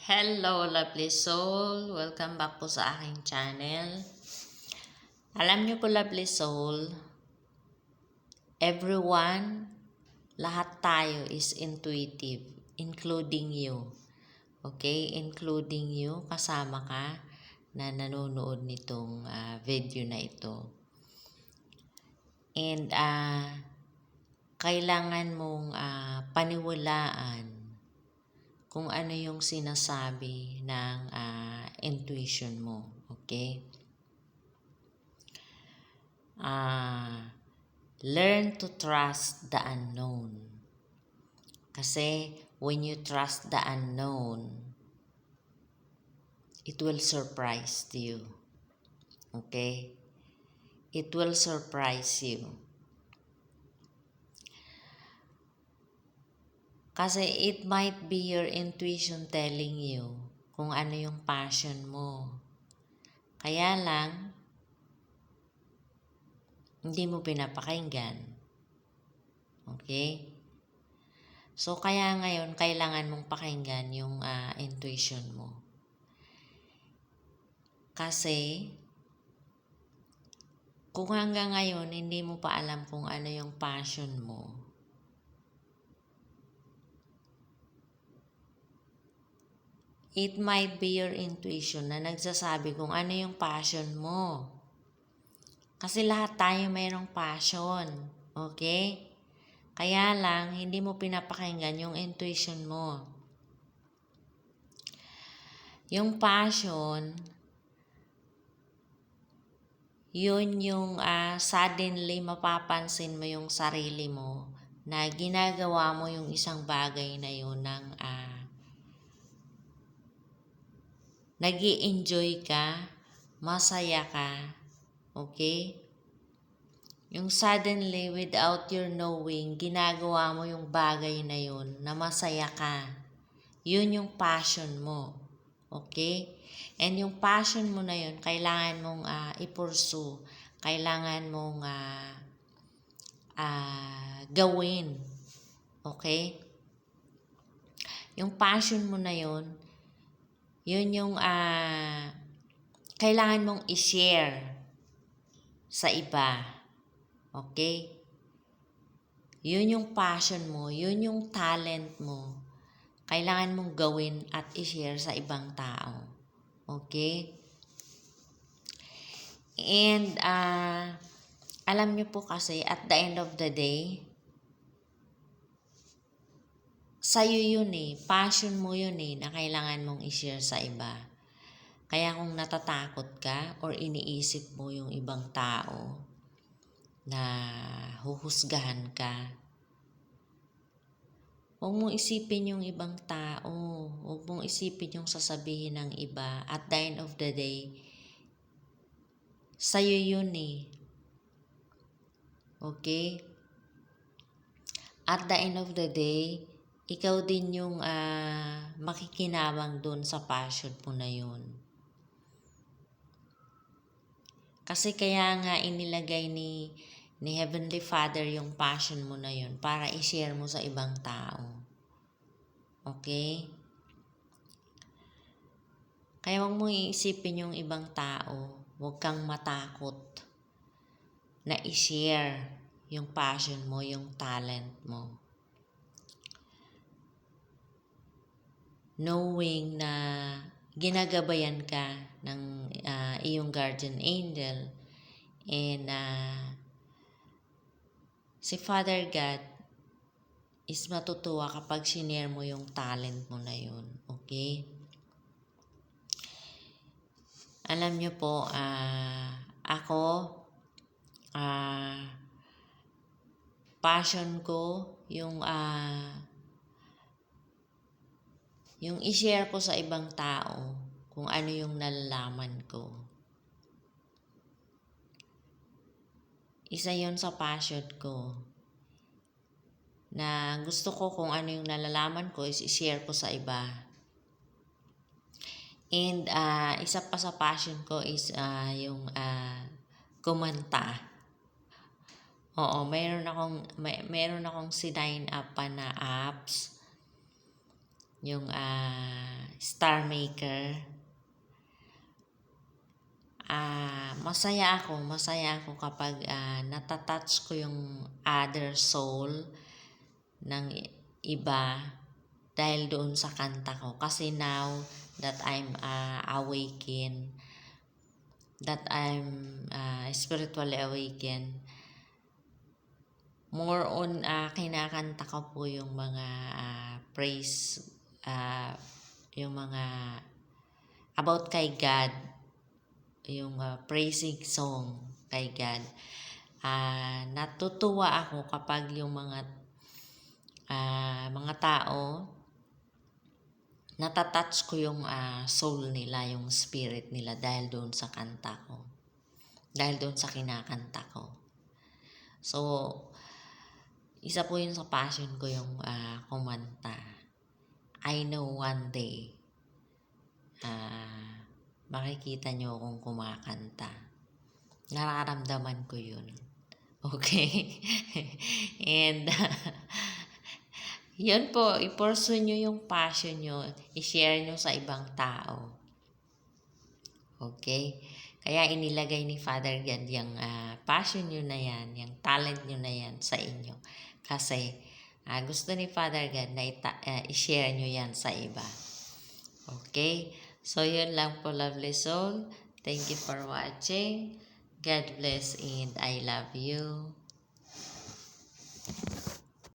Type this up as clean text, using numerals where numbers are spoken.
Hello, lovely soul! Welcome back po sa aking channel. Alam niyo po, lovely soul, everyone, lahat tayo is intuitive, including you. Okay? Including you, kasama ka na nanonood nitong video na ito. And kailangan mong paniwalaan kung ano yung sinasabi ng intuition mo. Okay? Learn to trust the unknown. Kasi when you trust the unknown, it will surprise you. Okay? It will surprise you. Kasi it might be your intuition telling you kung ano yung passion mo. Kaya lang, hindi mo pinapakinggan. Okay? So, kaya ngayon, kailangan mong pakinggan yung intuition mo. Kasi, kung hanggang ngayon, hindi mo pa alam kung ano yung passion mo, it might be your intuition na nagsasabi kung ano yung passion mo. Kasi lahat tayo mayroong passion. Okay? Kaya lang, hindi mo pinapakinggan yung intuition mo. Yung passion, yun yung suddenly mapapansin mo yung sarili mo na ginagawa mo yung isang bagay na yun ng nag-i-enjoy ka, masaya ka, okay? Yung suddenly, without your knowing, ginagawa mo yung bagay na yun na masaya ka. Yun yung passion mo. Okay? And yung passion mo na yun, kailangan mong i-pursue. Kailangan mong gawin. Okay? Yung passion mo na yun, yun yung kailangan mong i-share sa iba. Okay? Yun yung passion mo, yun yung talent mo. Kailangan mong gawin at i-share sa ibang tao. Okay? And alam niyo po kasi at the end of the day, sa'yo yun passion mo yun na kailangan mong i-share sa iba. Kaya kung natatakot ka or iniisip mo yung ibang tao na huhusgahan ka, huwag mong isipin yung ibang tao. Huwag mong isipin yung sasabihin ng iba. At the end of the day, sa'yo yun Okay? At the end of the day, ikaw din yung makikinabang dun sa passion mo na yun. Kasi kaya nga inilagay ni Heavenly Father yung passion mo na yun para i-share mo sa ibang tao. Okay? Kaya huwag mong iisipin yung ibang tao. Huwag kang matakot na i-share yung passion mo, yung talent mo. Knowing na ginagabayan ka ng iyong guardian angel and si Father God is matutuwa kapag sinare mo yung talent mo na yun. Okay? Alam niyo po, ako, passion ko yung i-share ko sa ibang tao kung ano yung nalalaman ko. Isa yon sa passion ko. Na gusto ko kung ano yung nalalaman ko is i-share ko sa iba. And isa pa sa passion ko is yung kumanta. Oo, mayroon akong sinign up pa na apps. Yung star maker. Masaya ako kapag natatouch ko yung other soul ng iba dahil doon sa kanta ko. Kasi now that I'm awakened, that I'm spiritually awakened, more on kinakanta ko po yung mga praise, yung mga about kay God, yung praising song kay God. Natutuwa ako kapag yung mga tao, natatouch ko yung soul nila, yung spirit nila dahil doon sa kanta ko. Dahil doon sa kinakanta ko. So, isa po yun sa passion ko yung kumanta. I know one day, makikita nyo akong kumakanta. Nararamdaman ko yun. Okay? And, yun po, i-pursue nyo yung passion nyo, i-share nyo sa ibang tao. Okay? Kaya inilagay ni Father God yung passion nyo na yan, yung talent nyo na yan sa inyo. Kasi gusto ni Father God na i-share nyo yan sa iba. Okay? So, yun lang po, lovely soul. Thank you for watching. God bless and I love you.